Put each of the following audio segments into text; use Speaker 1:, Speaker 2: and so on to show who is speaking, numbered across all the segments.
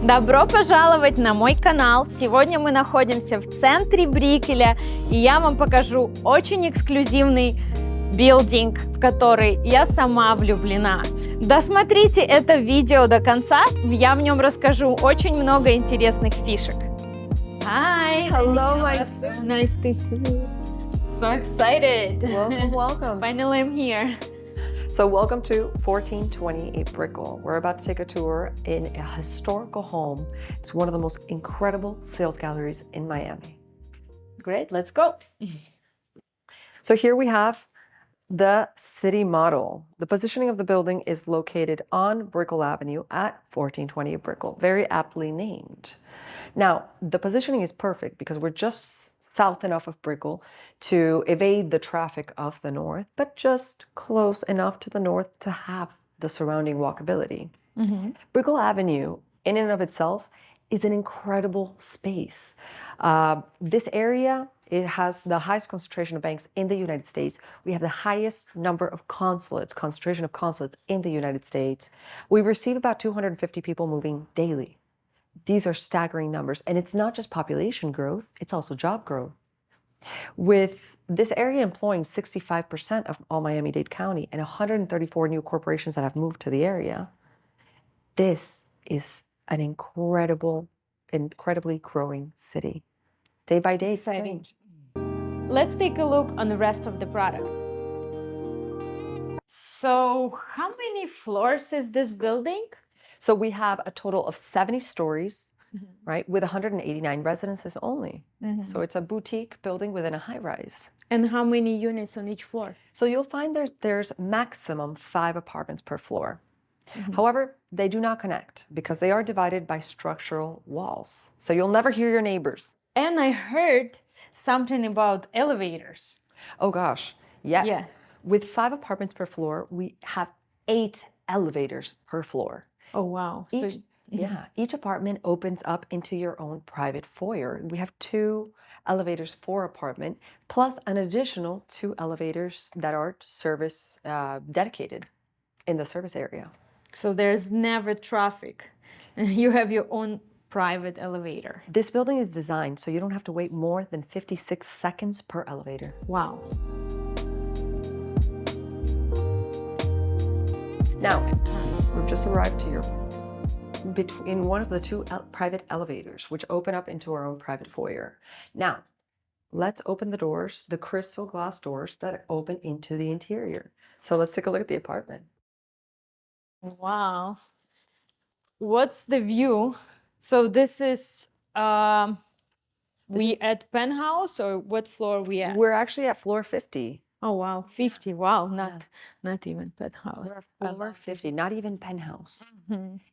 Speaker 1: Добро пожаловать на мой канал! Сегодня мы находимся в центре Брикеля, и я вам покажу очень эксклюзивный билдинг, в который я сама влюблена. Досмотрите это видео до конца, я в нем расскажу очень много интересных фишек. Hi!
Speaker 2: Hello,
Speaker 1: Nice to see you. So excited!
Speaker 2: Welcome, welcome.
Speaker 1: Finally I'm here.
Speaker 2: So welcome to 1428 Brickell. We're about to take a tour in a historical home. It's one of the most incredible sales galleries in Miami.
Speaker 1: Great, let's go.
Speaker 2: So here we have the city model. The positioning of the building is located on Brickell Avenue at 1428 Brickell, very aptly named. Now, the positioning is perfect because we're just south enough of Brickell to evade the traffic of the north, but just close enough to the north to have the surrounding walkability. Brickell Avenue, in and of itself, is an incredible space. This area, it has the highest concentration of banks in the United States. We have the highest number of concentration of consulates in the United States. We receive about 250 people moving daily. These are staggering numbers, and it's not just population growth, it's also job growth. With this area employing 65% of all Miami-Dade County and 134 new corporations that have moved to the area, this is an incredibly growing city. Day by day.
Speaker 1: Exciting. Let's take a look on the rest of the product. So, how many floors is this building?
Speaker 2: So we have a total of 70 stories, right, with 189 residences only. So it's a boutique building within a high-rise.
Speaker 1: And how many units on each floor?
Speaker 2: So you'll find there's maximum 5 apartments per floor. However, they do not connect because they are divided by structural walls. So you'll never hear your neighbors.
Speaker 1: And I heard something about elevators.
Speaker 2: Oh gosh, yeah.
Speaker 1: Yeah.
Speaker 2: With 5 apartments per floor, we have 8 elevators per floor.
Speaker 1: Oh, wow.
Speaker 2: Each apartment opens up into your own private foyer. We have 2 elevators for apartment, plus an additional 2 elevators that are service dedicated in the service area.
Speaker 1: So there's never traffic. You have your own private elevator.
Speaker 2: This building is designed so you don't have to wait more than 56 seconds per elevator.
Speaker 1: Wow.
Speaker 2: Now, we've just arrived here in one of the 2 private elevators, which open up into our own private foyer. Now, let's open the doors, the crystal glass doors that open into the interior. So let's take a look at the apartment.
Speaker 1: Wow. What's the view? So this is, we at penthouse, or what floor we at?
Speaker 2: We're actually at floor 50.
Speaker 1: Oh, wow, 50. Wow, not even penthouse.
Speaker 2: We're at floor 50, not even penthouse.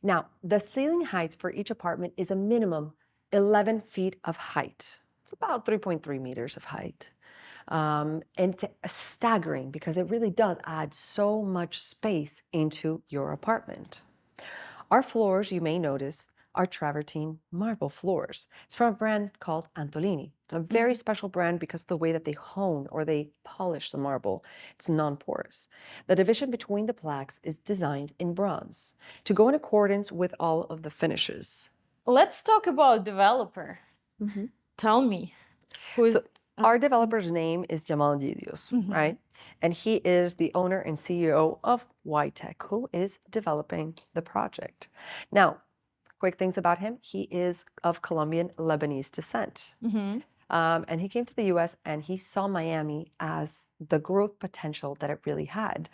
Speaker 2: Now, the ceiling heights for each apartment is a minimum 11 feet of height. It's about 3.3 meters of height. And it's staggering because it really does add so much space into your apartment. Our floors, you may notice, are travertine marble floors. It's from a brand called Antolini. It's a very special brand because of the way that they hone or they polish the marble. It's non-porous. The division between the plaques is designed in bronze to go in accordance with all of the finishes.
Speaker 1: Let's talk about developer. Tell me.
Speaker 2: Our developer's name is Jamal Gidios, right? And he is the owner and CEO of YTech, who is developing the project. Now, quick things about him. He is of Colombian Lebanese descent. And he came to the US and he saw Miami as the growth potential that it really had.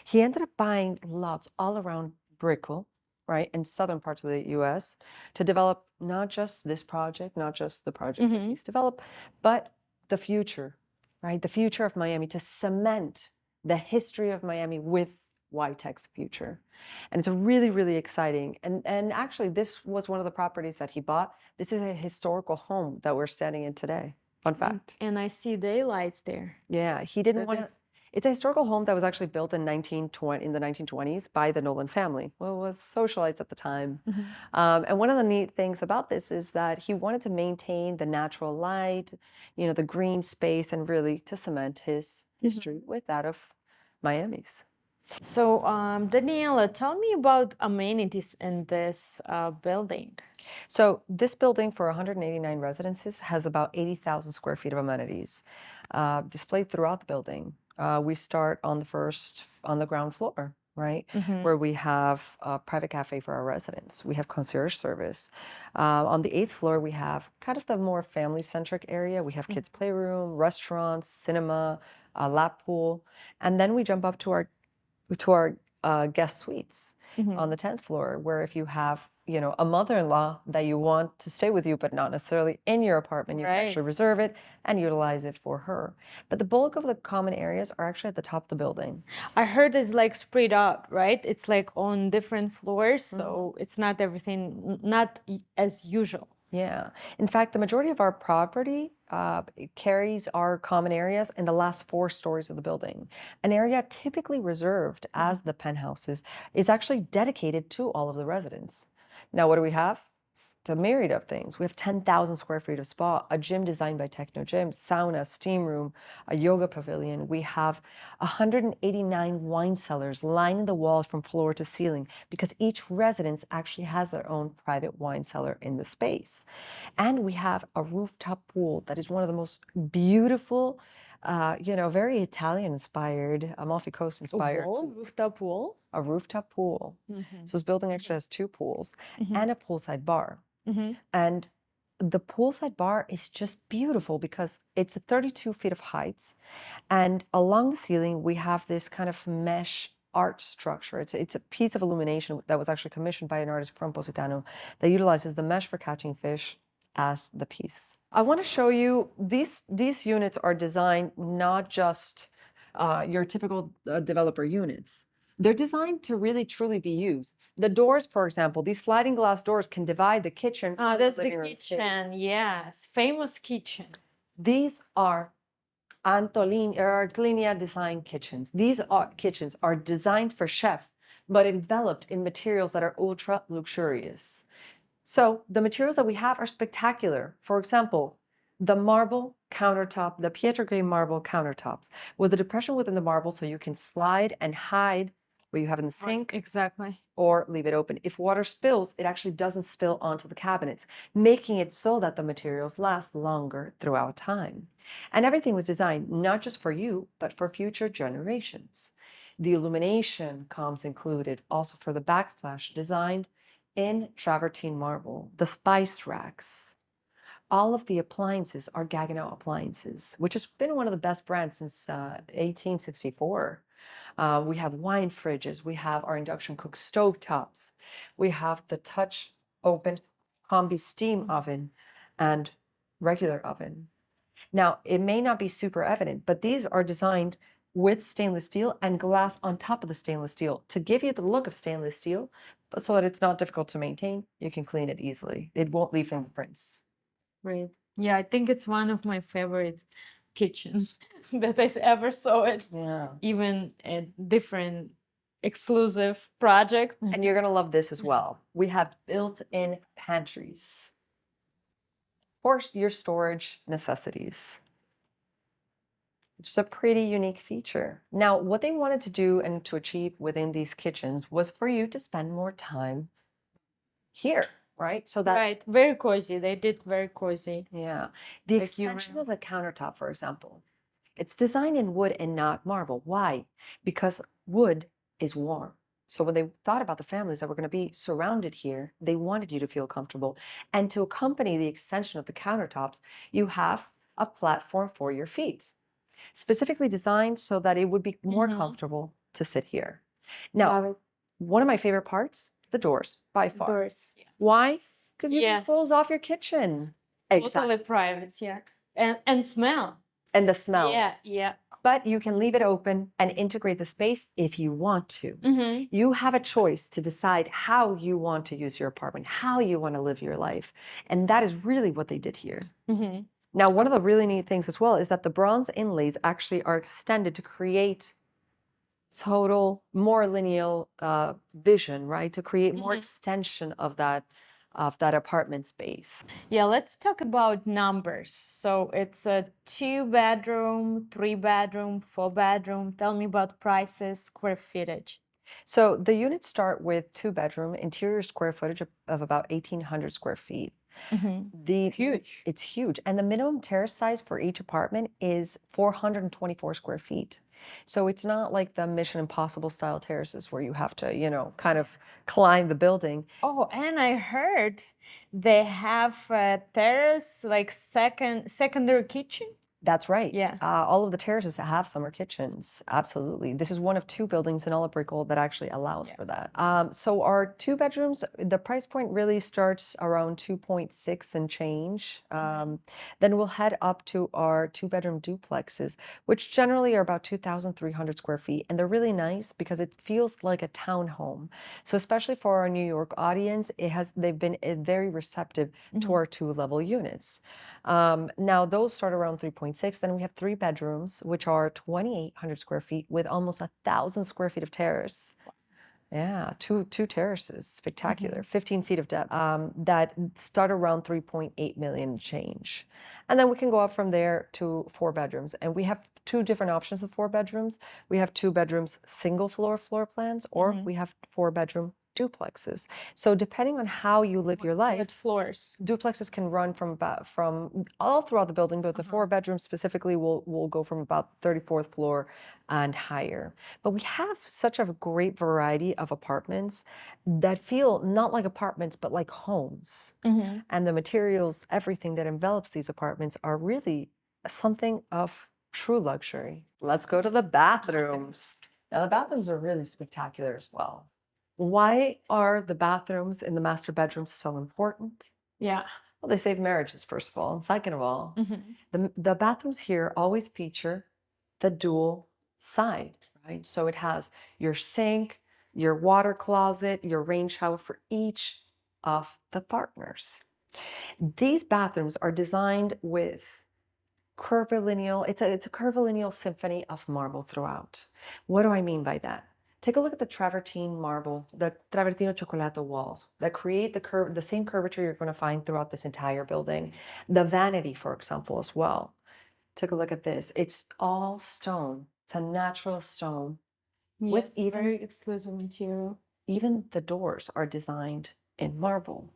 Speaker 2: He ended up buying lots all around Brickell, right, in southern parts of the US to develop not just this project, not just the projects that he's developed, but the future, right? The future of Miami, to cement the history of Miami with YTech's future. And it's really, really exciting. And actually, this was one of the properties that he bought. This is a historical home that we're standing in today. Fun fact.
Speaker 1: And I see daylights there.
Speaker 2: Yeah, he didn't want to. It's a historical home that was actually built in the 1920s by the Nolan family. Well, it was socialites at the time. And one of the neat things about this is that he wanted to maintain the natural light, the green space, and really to cement his history with that of Miami's.
Speaker 1: So, Daniela, tell me about amenities in this building.
Speaker 2: So this building for 189 residences has about 80,000 square feet of amenities displayed throughout the building. We start on the ground floor, right, where we have a private cafe for our residents. We have concierge service. On the 8th floor, we have kind of the more family-centric area. We have kids' playroom, restaurants, cinema, a lap pool, and then we jump up to our guest suites on the 10th floor, where if you have, a mother-in-law that you want to stay with you, but not necessarily in your apartment, you can
Speaker 1: Right.
Speaker 2: actually reserve it and utilize it for her. But the bulk of the common areas are actually at the top of the building.
Speaker 1: I heard it's like spread out, right? It's like on different floors, so it's not everything, not as usual.
Speaker 2: Yeah. In fact, the majority of our property it carries our common areas in the last 4 stories of the building. An area typically reserved as the penthouses is actually dedicated to all of the residents. Now, what do we have? It's a myriad of things. We have 10,000 square feet of spa, a gym designed by Techno Gym, sauna, steam room, a yoga pavilion. We have 189 wine cellars lining the walls from floor to ceiling because each residence actually has their own private wine cellar in the space. And we have a rooftop pool that is one of the most beautiful, very Italian inspired, Amalfi Coast inspired,
Speaker 1: Rooftop wall.
Speaker 2: a rooftop pool. So this building actually has 2 pools and a poolside bar. And the poolside bar is just beautiful because it's 32 feet of height. And along the ceiling, we have this kind of mesh art structure. It's a piece of illumination that was actually commissioned by an artist from Positano that utilizes the mesh for catching fish as the piece. I want to show you these units are designed not just your typical developer units. They're designed to really truly be used. The doors, for example, these sliding glass doors can divide the kitchen.
Speaker 1: Oh,
Speaker 2: from
Speaker 1: that's the
Speaker 2: living room space.
Speaker 1: kitchen. Yes, famous kitchen.
Speaker 2: These are Antolinia design kitchens. These kitchens are designed for chefs, but enveloped in materials that are ultra luxurious. So the materials that we have are spectacular. For example, the marble countertop, the Pietra gray marble countertops with a depression within the marble so you can slide and hide what you have in the sink
Speaker 1: Exactly.
Speaker 2: or leave it open. If water spills, it actually doesn't spill onto the cabinets, making it so that the materials last longer throughout time. And everything was designed not just for you, but for future generations. The illumination comes included also for the backsplash designed in travertine marble, the spice racks. All of the appliances are Gaggenau appliances, which has been one of the best brands since 1864. We have wine fridges. We have our induction cook stove tops. We have the touch open combi steam oven and regular oven. Now, it may not be super evident, but these are designed with stainless steel and glass on top of the stainless steel to give you the look of stainless steel, but so that it's not difficult to maintain. You can clean it easily. It won't leave fingerprints.
Speaker 1: Great. Yeah, I think it's one of my favorite kitchens that I ever saw it.
Speaker 2: Yeah.
Speaker 1: Even a different exclusive project.
Speaker 2: And you're going to love this as well. We have built-in pantries for your storage necessities, which is a pretty unique feature. Now, what they wanted to do and to achieve within these kitchens was for you to spend more time here, right? So that
Speaker 1: Right, very cozy. They did very cozy.
Speaker 2: yeah. The
Speaker 1: Like you
Speaker 2: extension
Speaker 1: were-
Speaker 2: of the countertop, for example, it's designed in wood and not marble. Why? Because wood is warm. So when they thought about the families that were going to be surrounded here, they wanted you to feel comfortable. And to accompany the extension of the countertops, you have a platform for your feet, specifically designed so that it would be more comfortable to sit here. Now, one of my favorite parts, the doors, by far.
Speaker 1: Doors.
Speaker 2: Why? Because you
Speaker 1: Yeah.
Speaker 2: can close off your kitchen.
Speaker 1: Totally private, yeah. And smell.
Speaker 2: And the smell.
Speaker 1: Yeah, yeah.
Speaker 2: But you can leave it open and integrate the space if you want to. You have a choice to decide how you want to use your apartment, how you want to live your life. And that is really what they did here. Now, one of the really neat things as well is that the bronze inlays actually are extended to create total, more lineal vision, right? To create more extension of that of that apartment space.
Speaker 1: Yeah, let's talk about numbers. So it's a 2-bedroom, 3-bedroom, 4-bedroom. Tell me about prices, square footage.
Speaker 2: So the units start with 2-bedroom, interior square footage of about 1,800 square feet.
Speaker 1: Huge.
Speaker 2: It's huge. And the minimum terrace size for each apartment is 424 square feet. So it's not like the Mission Impossible style terraces where you have to, kind of climb the building.
Speaker 1: Oh, and I heard they have a terrace, like secondary kitchen.
Speaker 2: That's right.
Speaker 1: Yeah.
Speaker 2: All of the terraces have summer kitchens. Absolutely. This is one of 2 buildings in all of Brickell that actually allows for that. So our 2 bedrooms, the price point really starts around 2.6 and change. Then we'll head up to our 2-bedroom duplexes, which generally are about 2,300 square feet. And they're really nice because it feels like a townhome. So especially for our New York audience, they've been very receptive to our 2-level units. Now those start around 3.6. Then we have 3 bedrooms, which are 2,800 square feet with almost 1,000 square feet of terrace. Yeah, two terraces, spectacular, 15 feet of depth, that start around 3.8 million change. And then we can go up from there to 4 bedrooms. And we have 2 different options of 4 bedrooms. We have 2 bedrooms, single floor plans, or we have 4-bedroom duplexes. So depending on how you live your life,
Speaker 1: With floors.
Speaker 2: duplexes can run from all throughout the building, but the 4 bedrooms specifically will go from about 34th floor and higher. But we have such a great variety of apartments that feel not like apartments, but like homes. And the materials, everything that envelops these apartments are really something of true luxury. Let's go to the bathrooms. Now the bathrooms are really spectacular as well. Why are the bathrooms in the master bedrooms so important?
Speaker 1: Yeah.
Speaker 2: Well, they save marriages, first of all. And second of all, the bathrooms here always feature the dual side, right? So it has your sink, your water closet, your rain shower for each of the partners. These bathrooms are designed with curvilineal, it's a curvilineal symphony of marble throughout. What do I mean by that? Take a look at the travertine marble, the travertino cioccolato walls that create the same curvature you're going to find throughout this entire building. The vanity, for example, as well. Take a look at this. It's all stone. It's a natural stone.
Speaker 1: With very exclusive material.
Speaker 2: Even the doors are designed in marble.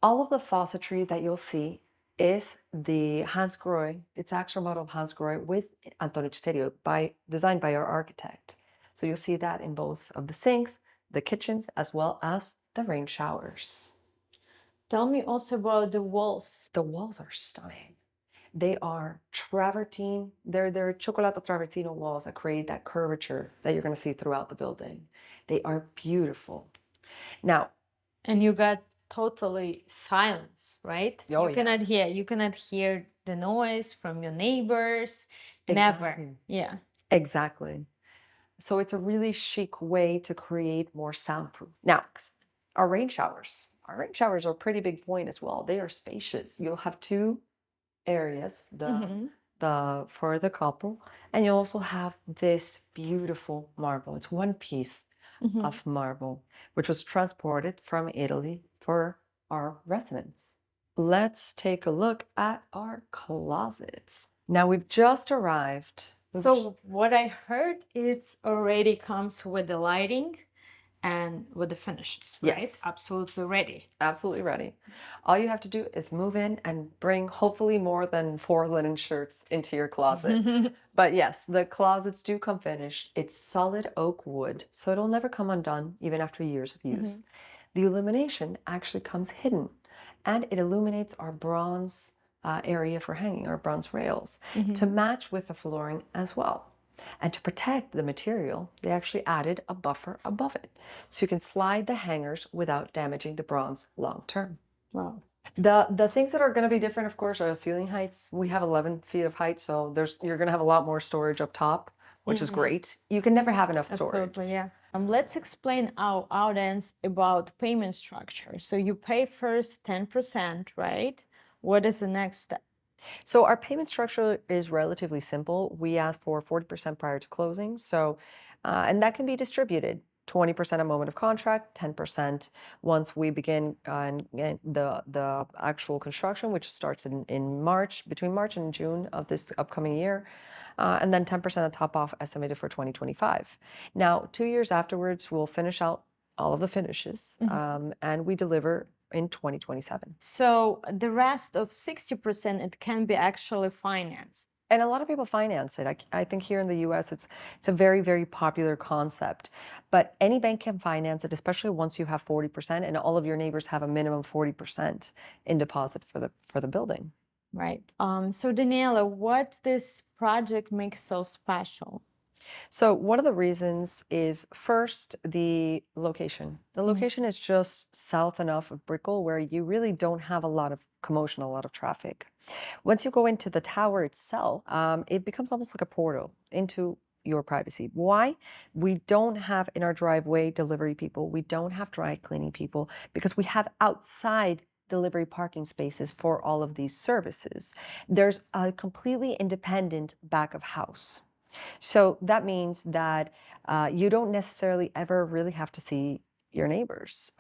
Speaker 2: All of the faucetry that you'll see is the Hans Grohe. It's actual model of Hans Grohe with Antonio Citerio, designed by our architect. So you'll see that in both of the sinks, the kitchens, as well as the rain showers.
Speaker 1: Tell me also about the walls.
Speaker 2: The walls are stunning. They are travertine. They're cioccolato travertino walls that create that curvature that you're going to see throughout the building. They are beautiful. Now,
Speaker 1: and you got totally silence, right?
Speaker 2: Oh,
Speaker 1: you cannot hear the noise from your neighbors.
Speaker 2: Exactly.
Speaker 1: Never. Yeah.
Speaker 2: Exactly. So it's a really chic way to create more soundproof. Now, our rain showers. Our rain showers are a pretty big point as well. They are spacious. You'll have 2 areas, for the couple, and you'll also have this beautiful marble. It's one piece of marble, which was transported from Italy for our residents. Let's take a look at our closets. Now we've just arrived.
Speaker 1: So what I heard, it's already comes with the lighting and with the finishes, right?
Speaker 2: Yes.
Speaker 1: Absolutely ready.
Speaker 2: Absolutely ready. All you have to do is move in and bring hopefully more than 4 linen shirts into your closet. But yes, the closets do come finished. It's solid oak wood, so it'll never come undone even after years of use. The illumination actually comes hidden, and it illuminates our bronze area for hanging, our bronze rails, to match with the flooring as well. And to protect the material, they actually added a buffer above it, so you can slide the hangers without damaging the bronze long term.
Speaker 1: Wow.
Speaker 2: The things that are going to be different, of course, are the ceiling heights. We have 11 feet of height, so you're going to have a lot more storage up top, which is great. You can never have enough storage.
Speaker 1: Absolutely, yeah. Let's explain our audience about payment structure. So you pay first 10%, right? What is the next step?
Speaker 2: So our payment structure is relatively simple. We ask for 40% prior to closing. So, and that can be distributed. 20% at moment of contract, 10% once we begin the actual construction, which starts in March, between March and June of this upcoming year. And then 10% of top off estimated for 2025. Now, 2 years afterwards, we'll finish out all of the finishes, and we deliver in 2027.
Speaker 1: So the rest of 60%, it can be actually financed.
Speaker 2: And a lot of people finance it. I think here in the US, it's a very, very popular concept. But any bank can finance it, especially once you have 40% and all of your neighbors have a minimum 40% in deposit for the building.
Speaker 1: Right. So Daniela, what this project makes so special?
Speaker 2: So one of the reasons is first the location. The location is just south enough of Brickell where you really don't have a lot of commotion, a lot of traffic. Once you go into the tower itself, it becomes almost like a portal into your privacy. Why? We don't have in our driveway delivery people. We don't have dry cleaning people because we have outside delivery parking spaces for all of these services. There's a completely independent back of house. So that means that you don't necessarily ever really have to see your neighbors.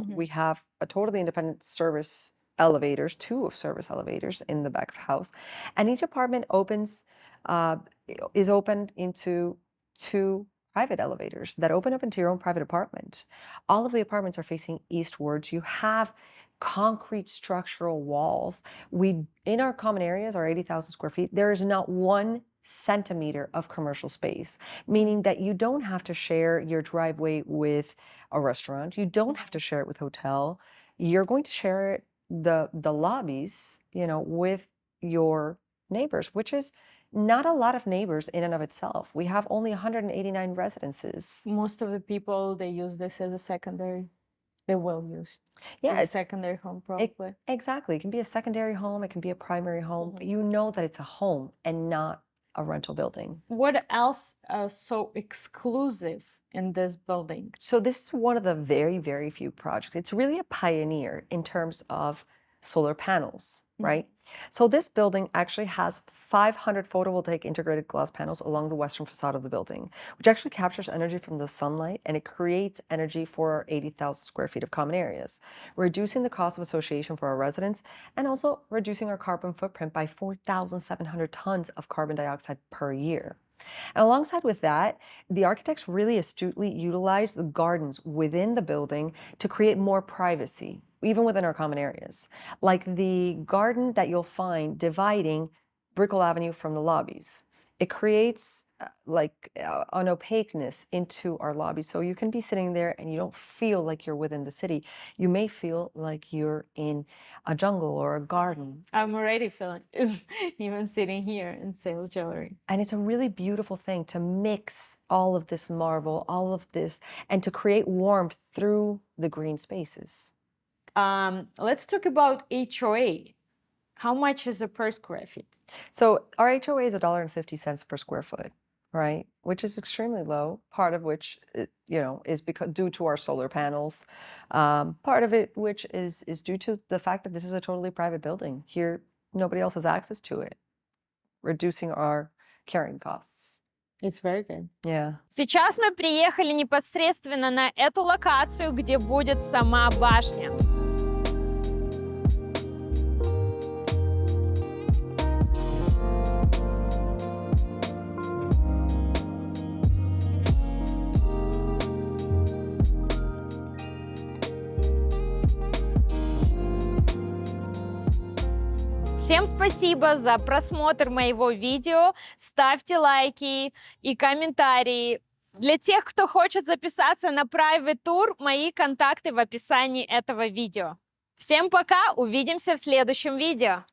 Speaker 2: We have a totally independent service elevators, 2 service elevators in the back of house, and each apartment is opened into 2 private elevators that open up into your own private apartment. All of the apartments are facing eastwards. You have concrete structural walls. In our common areas, our 80,000 square feet, there is not 1 centimeter of commercial space, meaning that you don't have to share your driveway with a restaurant. You don't have to share it with a hotel. You're going to share it, the lobbies, with your neighbors, which is not a lot of neighbors in and of itself. We have only 189 residences.
Speaker 1: Most of the people, they use this as a secondary. They will use a secondary home, probably.
Speaker 2: Exactly. It can be a secondary home. It can be a primary home. But you know that it's a home and not a rental building.
Speaker 1: What else so exclusive in this building?
Speaker 2: So this is one of the very, very few projects. It's really a pioneer in terms of solar panels, right? So this building actually has 500 photovoltaic integrated glass panels along the western facade of the building, which actually captures energy from the sunlight, and it creates energy for our 80,000 square feet of common areas, reducing the cost of association for our residents and also reducing our carbon footprint by 4,700 tons of carbon dioxide per year. And alongside with that, the architects really astutely utilized the gardens within the building to create more privacy, even within our common areas, like the garden that you'll find dividing Brickell Avenue from the lobbies. It creates an opaqueness into our lobby, so you can be sitting there and you don't feel like you're within the city. You may feel like you're in a jungle or a garden.
Speaker 1: I'm already feeling even sitting here in sales jewelry.
Speaker 2: And it's a really beautiful thing to mix all of this marble, all of this, and to create warmth through the green spaces.
Speaker 1: Let's talk about HOA. How much is a per square feet?
Speaker 2: So our HOA is $1.50 per square foot, right? Which is extremely low. Part of which, is due to our solar panels. Part of it, which is due to the fact that this is a totally private building. Here, nobody else has access to it, reducing our carrying costs.
Speaker 1: It's very good.
Speaker 2: Yeah.
Speaker 1: Сейчас мы приехали непосредственно на эту локацию, где будет сама башня. Всем спасибо за просмотр моего видео. Ставьте лайки и комментарии. Для тех, кто хочет записаться на private tour, мои контакты в описании этого видео. Всем пока, увидимся в следующем видео.